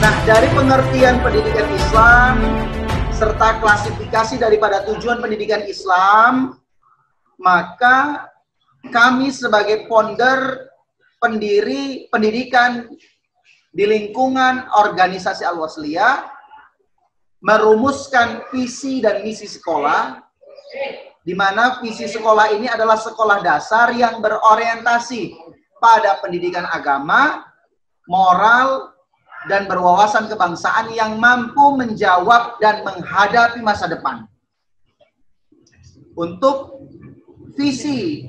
Nah, dari pengertian pendidikan Islam serta klasifikasi daripada tujuan pendidikan Islam, maka kami sebagai founder, pendiri pendidikan di lingkungan organisasi Al-Wasliyah merumuskan visi dan misi sekolah, di mana visi sekolah ini adalah sekolah dasar yang berorientasi pada pendidikan agama, moral, dan berwawasan kebangsaan yang mampu menjawab dan menghadapi masa depan. Untuk visi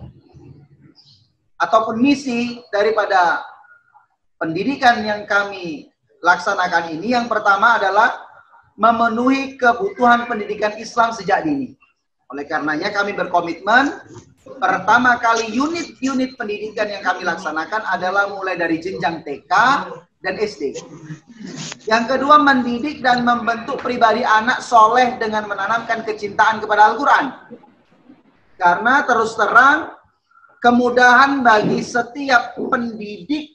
ataupun misi daripada pendidikan yang kami laksanakan ini, yang pertama adalah memenuhi kebutuhan pendidikan Islam sejak dini. Oleh karenanya kami berkomitmen, pertama kali unit-unit pendidikan yang kami laksanakan adalah mulai dari jenjang TK dan SD. Yang kedua, mendidik dan membentuk pribadi anak soleh dengan menanamkan kecintaan kepada Al-Quran. Karena terus terang, kemudahan bagi setiap pendidik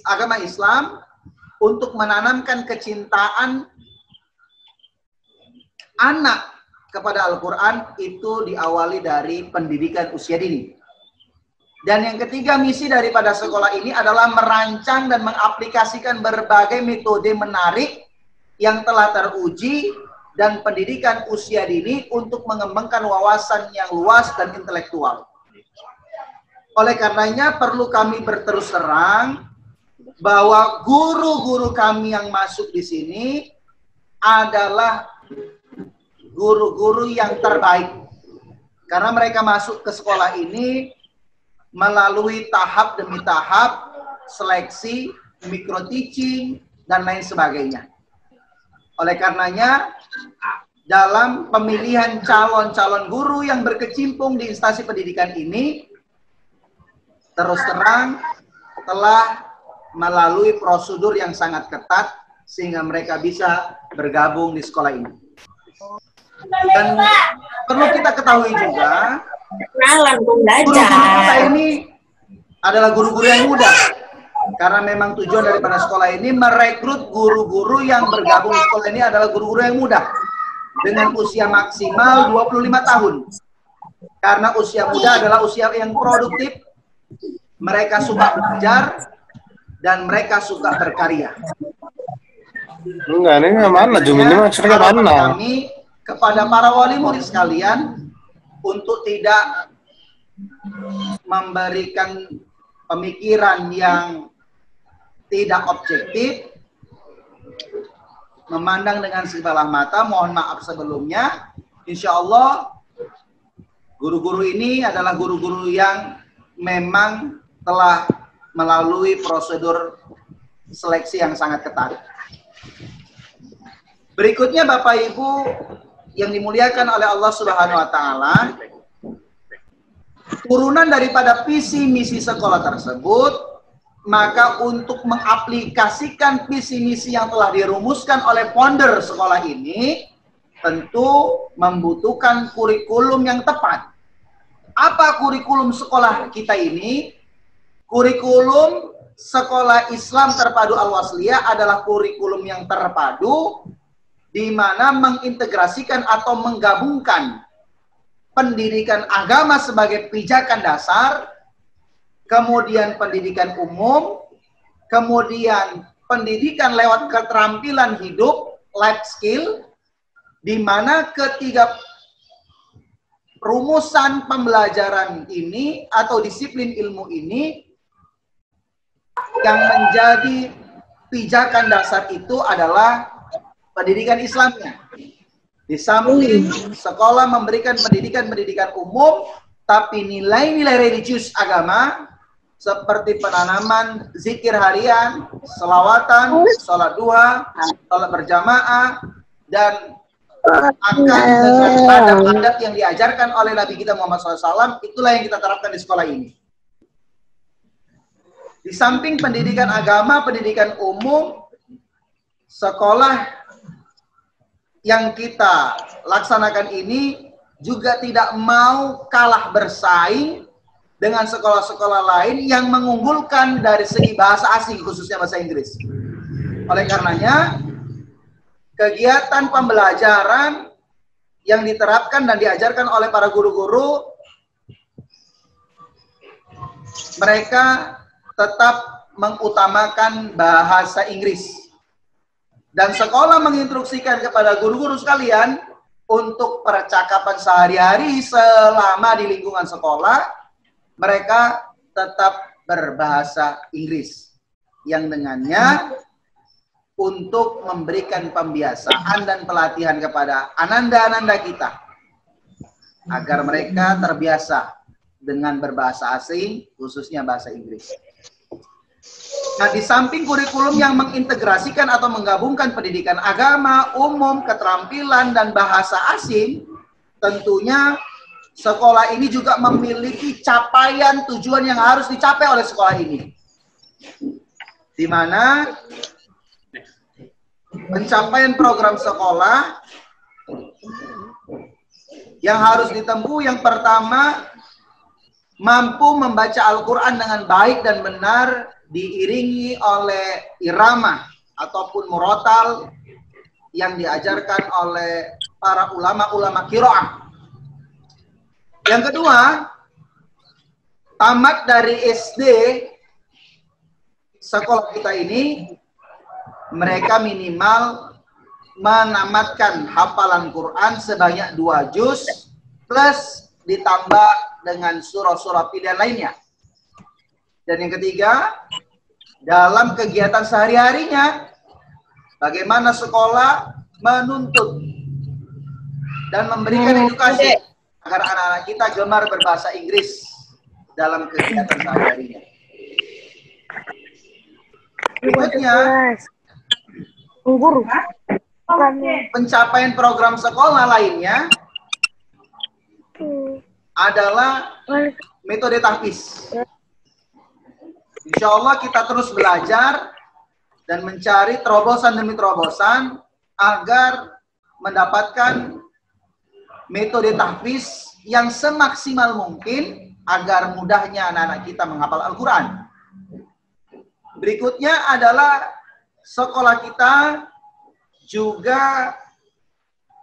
agama Islam untuk menanamkan kecintaan anak kepada Al-Quran itu diawali dari pendidikan usia dini. Dan yang ketiga, misi daripada sekolah ini adalah merancang dan mengaplikasikan berbagai metode menarik yang telah teruji dan pendidikan usia dini untuk mengembangkan wawasan yang luas dan intelektual. Oleh karenanya perlu kami berterus terang bahwa guru-guru kami yang masuk di sini adalah guru-guru yang terbaik. Karena mereka masuk ke sekolah ini melalui tahap demi tahap seleksi, micro teaching, dan lain sebagainya. Oleh karenanya, dalam pemilihan calon-calon guru yang berkecimpung di instansi pendidikan ini, terus terang telah melalui prosedur yang sangat ketat sehingga mereka bisa bergabung di sekolah ini. Dan perlu kita ketahui juga, guru-guru kita ini adalah guru-guru yang muda. Karena memang tujuan daripada sekolah ini merekrut guru-guru yang bergabung di sekolah ini adalah guru-guru yang muda. Dengan usia maksimal 25 tahun. Karena usia muda adalah usia yang produktif. Mereka suka belajar dan mereka suka berkarya. Enggak, ini mana Jum, ini maksudnya mana? Kami kepada para wali murid sekalian untuk tidak memberikan pemikiran yang tidak objektif, memandang dengan sebelah mata, mohon maaf sebelumnya. Insya Allah guru-guru ini adalah guru-guru yang memang telah melalui prosedur seleksi yang sangat ketat. Berikutnya Bapak Ibu yang dimuliakan oleh Allah Subhanahu wa taala, turunan daripada visi misi sekolah tersebut, maka untuk mengaplikasikan visi misi yang telah dirumuskan oleh founder sekolah ini tentu membutuhkan kurikulum yang tepat. Apa kurikulum sekolah kita ini? Kurikulum sekolah Islam terpadu Al-Wasliyah adalah kurikulum yang terpadu di mana mengintegrasikan atau menggabungkan pendidikan agama sebagai pijakan dasar, kemudian pendidikan umum, kemudian pendidikan lewat keterampilan hidup, life skill, di mana ketiga rumusan pembelajaran ini atau disiplin ilmu ini yang menjadi pijakan dasar itu adalah pendidikan Islamnya. Di samping sekolah memberikan pendidikan umum, tapi nilai-nilai religius agama seperti penanaman zikir harian, selawatan, sholat duha, sholat berjamaah, dan akan dengan adab-adab yang diajarkan oleh Nabi kita Muhammad SAW, itulah yang kita terapkan di sekolah ini. Di samping pendidikan agama, pendidikan umum, sekolah yang kita laksanakan ini juga tidak mau kalah bersaing dengan sekolah-sekolah lain yang mengunggulkan dari segi bahasa asing, khususnya bahasa Inggris. Oleh karenanya, kegiatan pembelajaran yang diterapkan dan diajarkan oleh para guru-guru, mereka tetap mengutamakan bahasa Inggris. Dan sekolah menginstruksikan kepada guru-guru sekalian untuk percakapan sehari-hari selama di lingkungan sekolah, mereka tetap berbahasa Inggris. Yang dengannya untuk memberikan pembiasaan dan pelatihan kepada ananda-ananda kita agar mereka terbiasa dengan berbahasa asing, khususnya bahasa Inggris. Nah, di samping kurikulum yang mengintegrasikan atau menggabungkan pendidikan agama, umum, keterampilan, dan bahasa asing, tentunya sekolah ini juga memiliki capaian tujuan yang harus dicapai oleh sekolah ini. Di mana pencapaian program sekolah yang harus ditempuh, yang pertama, mampu membaca Al-Quran dengan baik dan benar, diiringi oleh irama ataupun murotal yang diajarkan oleh para ulama-ulama qiraah. Yang kedua, tamat dari SD sekolah kita ini, mereka minimal menamatkan hafalan Quran sebanyak 2 juz plus ditambah dengan surah-surah pilihan lainnya. Dan yang ketiga, dalam kegiatan sehari-harinya, bagaimana sekolah menuntut dan memberikan edukasi agar anak-anak kita gemar berbahasa Inggris dalam kegiatan sehari-harinya. Berikutnya, pencapaian program sekolah lainnya adalah metode tahfiz. Insya Allah kita terus belajar dan mencari terobosan demi terobosan agar mendapatkan metode tahfiz yang semaksimal mungkin agar mudahnya anak-anak kita menghafal Al-Quran. Berikutnya adalah sekolah kita juga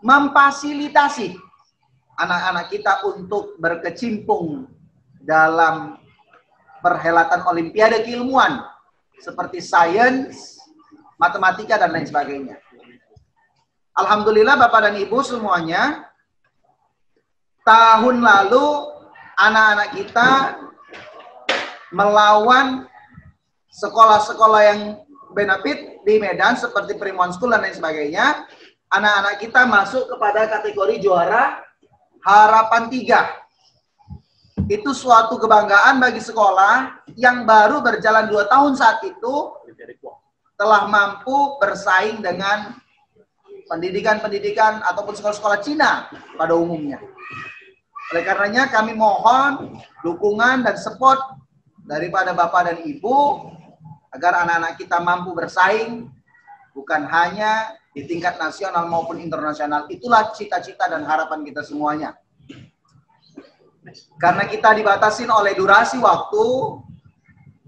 memfasilitasi anak-anak kita untuk berkecimpung dalam perhelatan olimpiade keilmuan seperti sains, matematika, dan lain sebagainya. Alhamdulillah Bapak dan Ibu semuanya, tahun lalu anak-anak kita melawan sekolah-sekolah yang benefit di Medan seperti Primuan School dan lain sebagainya. Anak-anak kita masuk kepada kategori juara Harapan 3. Itu suatu kebanggaan bagi sekolah yang baru berjalan 2 tahun saat itu telah mampu bersaing dengan pendidikan-pendidikan ataupun sekolah-sekolah Cina pada umumnya. Oleh karenanya kami mohon dukungan dan support daripada Bapak dan Ibu agar anak-anak kita mampu bersaing bukan hanya di tingkat nasional maupun internasional. Itulah cita-cita dan harapan kita semuanya. Karena kita dibatasin oleh durasi waktu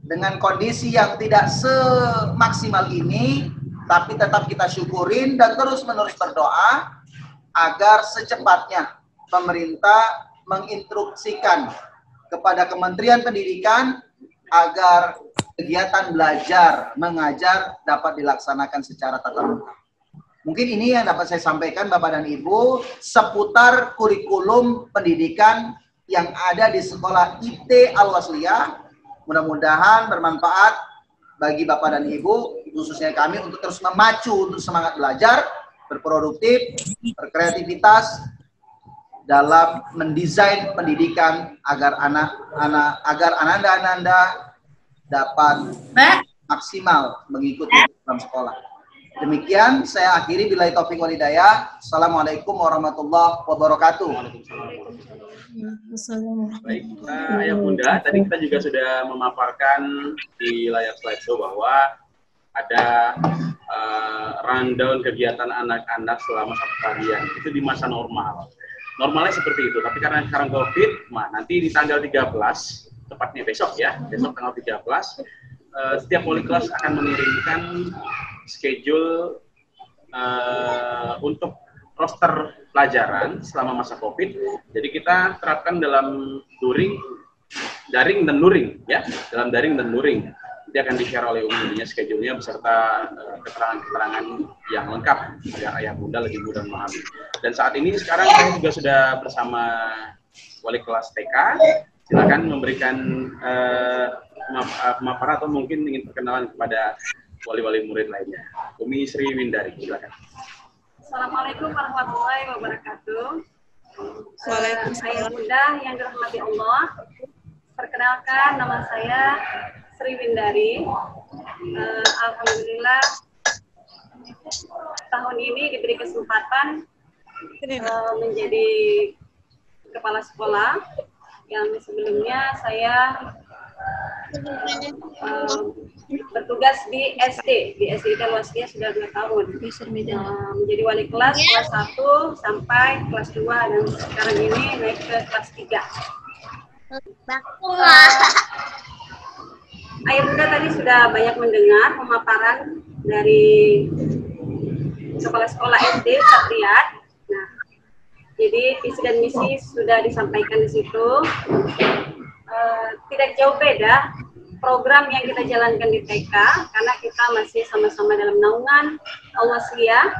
dengan kondisi yang tidak semaksimal ini, tapi tetap kita syukurin dan terus-menerus berdoa agar secepatnya pemerintah menginstruksikan kepada Kementerian Pendidikan agar kegiatan belajar mengajar dapat dilaksanakan secara tatap muka. Mungkin ini yang dapat saya sampaikan Bapak dan Ibu seputar kurikulum pendidikan yang ada di sekolah IT Al-Wasliyah. Mudah-mudahan bermanfaat bagi Bapak dan Ibu, khususnya kami, untuk terus memacu untuk semangat belajar, berproduktif, berkreativitas dalam mendesain pendidikan agar ananda-ananda dapat maksimal mengikuti program sekolah. Demikian saya akhiri, billahi taufik wal hidayah. Assalamualaikum warahmatullahi wabarakatuh. Baik, Ayah Bunda, tadi kita juga sudah memaparkan di layar slideshow bahwa ada rundown kegiatan anak-anak selama satu harian. Itu di masa normal. Normalnya seperti itu, tapi karena sekarang COVID, nanti di tanggal 13, tepatnya besok ya, besok tanggal 13, setiap wali kelas akan mengirimkan schedule untuk roster pelajaran selama masa COVID. Jadi kita terapkan dalam daring dan luring ya, dalam daring dan luring. Nanti akan di-share oleh Umi schedule-nya beserta keterangan-keterangan yang lengkap agar ayah bunda lebih mudah memahami. Dan saat ini sekarang saya juga sudah bersama wali kelas TK. Silakan memberikan pemaparan atau mungkin ingin perkenalan kepada wali-wali murid lainnya. Umi Sri Windari, silakan. Assalamualaikum warahmatullahi wabarakatuh. Ayah bunda yang dirahmati Allah. Perkenalkan, nama saya Sri Windari. Alhamdulillah tahun ini diberi kesempatan menjadi kepala sekolah, yang sebelumnya saya bertugas di SD. Di SD Alwasliah sudah 2 tahun. Menjadi wali kelas 1 sampai kelas 2 dan sekarang ini naik ke kelas 3. Ayah bunda tadi sudah banyak mendengar pemaparan dari kepala sekolah SD Satriat. Nah, jadi visi dan misi sudah disampaikan di situ. Tidak jauh beda program yang kita jalankan di TK, karena kita masih sama-sama dalam naungan Alwasliah.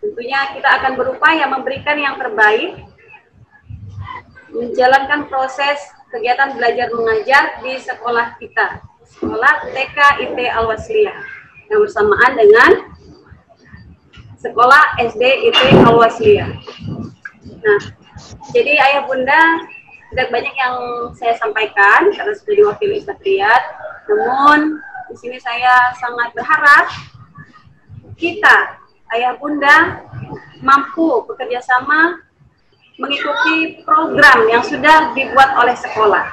Tentunya kita akan berupaya memberikan yang terbaik, menjalankan proses kegiatan belajar mengajar di sekolah kita, sekolah TK IT Alwasliah, yang bersamaan dengan sekolah SD IT Alwasliah. Nah, jadi ayah bunda, tidak banyak yang saya sampaikan karena sudah diwakili Satriat. Namun di sini saya sangat berharap kita ayah bunda mampu bekerja sama mengikuti program yang sudah dibuat oleh sekolah.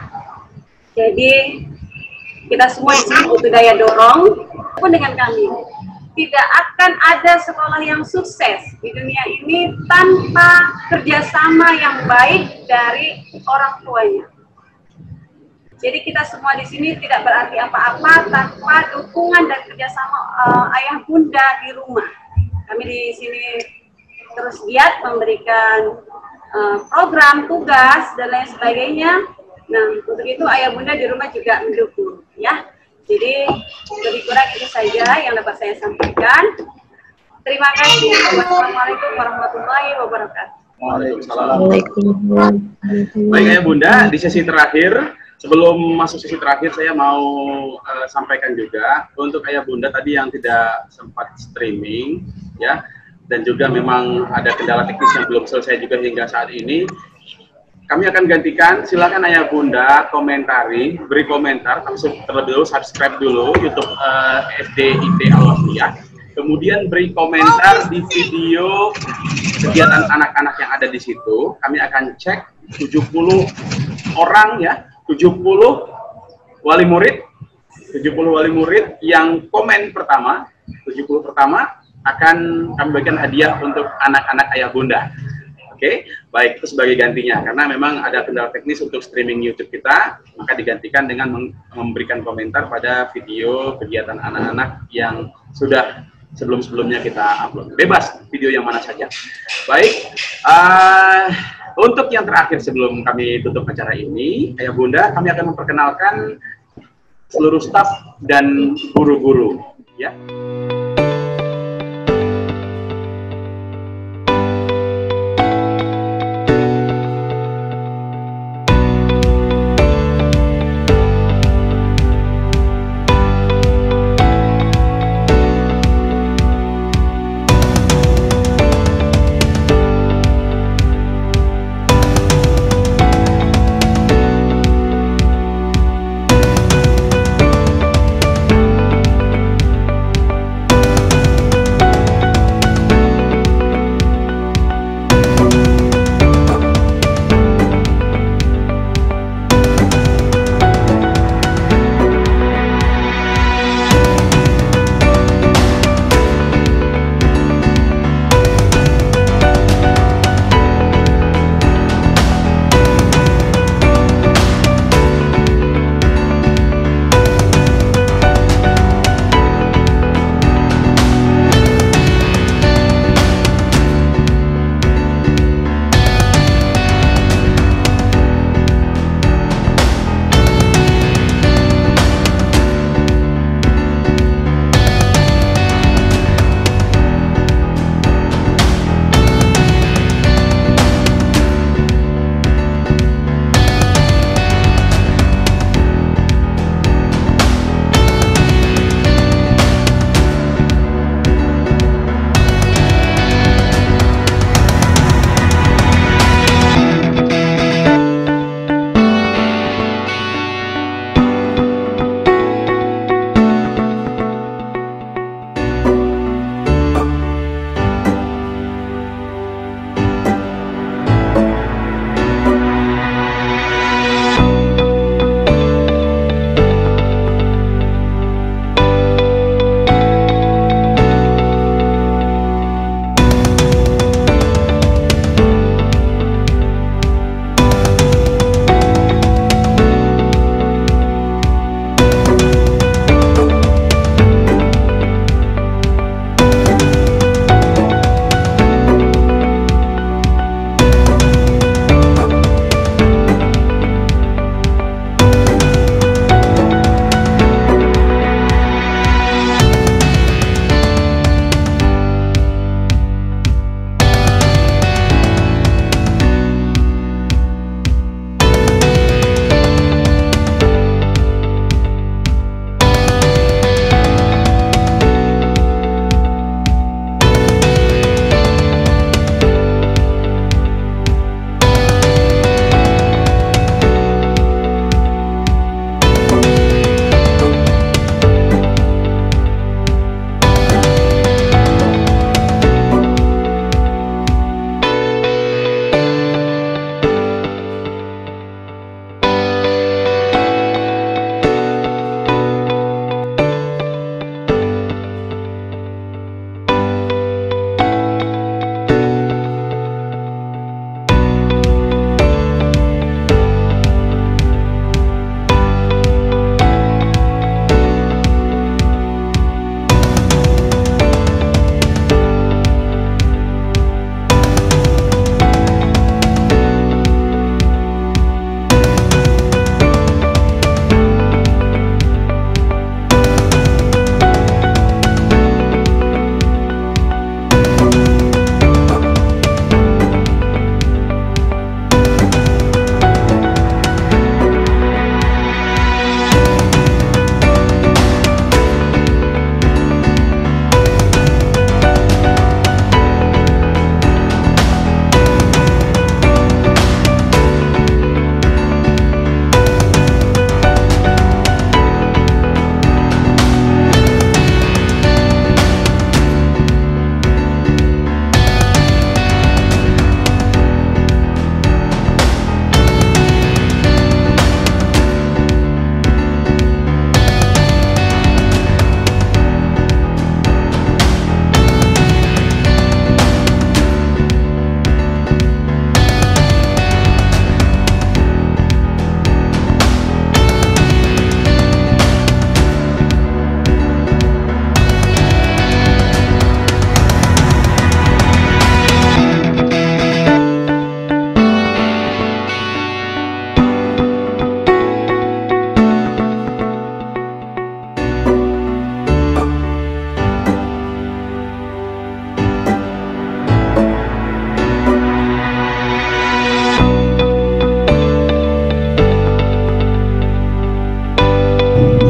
Jadi kita semua di sini butuh daya dorong pun dengan kami. Tidak akan ada sekolah yang sukses di dunia ini tanpa kerjasama yang baik dari orang tuanya. Jadi kita semua di sini tidak berarti apa-apa tanpa dukungan dan kerjasama ayah bunda di rumah. Kami di sini terus giat memberikan program, tugas, dan lain sebagainya. Nah, untuk itu ayah bunda di rumah juga mendukung, ya. Jadi lebih kurang itu saja yang dapat saya sampaikan. Terima kasih. Wassalamualaikum warahmatullahi wabarakatuh. Waalaikumsalam. Baik ayah bunda, di sesi terakhir, sebelum masuk sesi terakhir saya mau sampaikan juga untuk ayah bunda tadi yang tidak sempat streaming, ya, dan juga memang ada kendala teknis yang belum selesai juga hingga saat ini. Kami akan gantikan, silakan ayah bunda komentari, beri komentar, tapi terlebih dahulu subscribe dulu YouTube SD IT Alwasliah, kemudian beri komentar di video kegiatan anak-anak yang ada di situ. Kami akan cek 70 orang ya, 70 wali murid yang komen pertama, 70 pertama akan kami bagikan hadiah untuk anak-anak ayah bunda. Oke, baik, itu sebagai gantinya karena memang ada kendala teknis untuk streaming YouTube kita, maka digantikan dengan memberikan komentar pada video kegiatan anak-anak yang sudah sebelum-sebelumnya kita upload. Bebas video yang mana saja. Baik, untuk yang terakhir sebelum kami tutup acara ini, ayah bunda, kami akan memperkenalkan seluruh staf dan guru-guru, ya.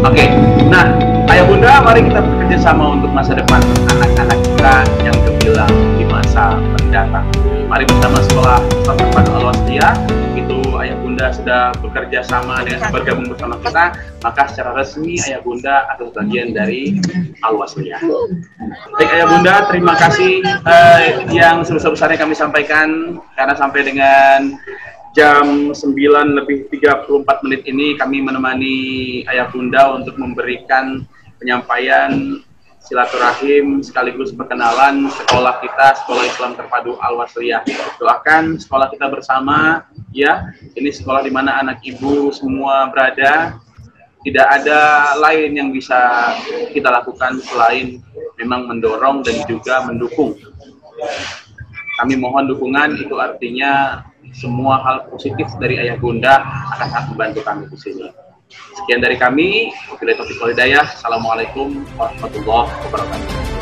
Oke, nah Ayah Bunda, mari kita bekerja sama untuk masa depan anak-anak kita yang gemilang di masa mendatang. Mari bersama sekolah Terpadu Al-Wasliyah, itu Ayah Bunda sudah bekerja sama dengan bergabung bersama kita, maka secara resmi Ayah Bunda adalah bagian dari Al-Wasliyah. Baik Ayah Bunda, terima kasih yang sebesar-besarnya kami sampaikan, karena sampai dengan jam 9:34 ini kami menemani Ayah Bunda untuk memberikan penyampaian silaturahim sekaligus perkenalan sekolah kita, Sekolah Islam Terpadu Al-Wasliyah. Doakan sekolah kita bersama, ya. Ini sekolah di mana anak ibu semua berada. Tidak ada lain yang bisa kita lakukan selain memang mendorong dan juga mendukung. Kami mohon dukungan, itu artinya semua hal positif dari Ayah Bunda akan sangat membantu kami di sini. Sekian dari kami. Wabillahi taufiq wal hidayah. Assalamualaikum warahmatullahi wabarakatuh.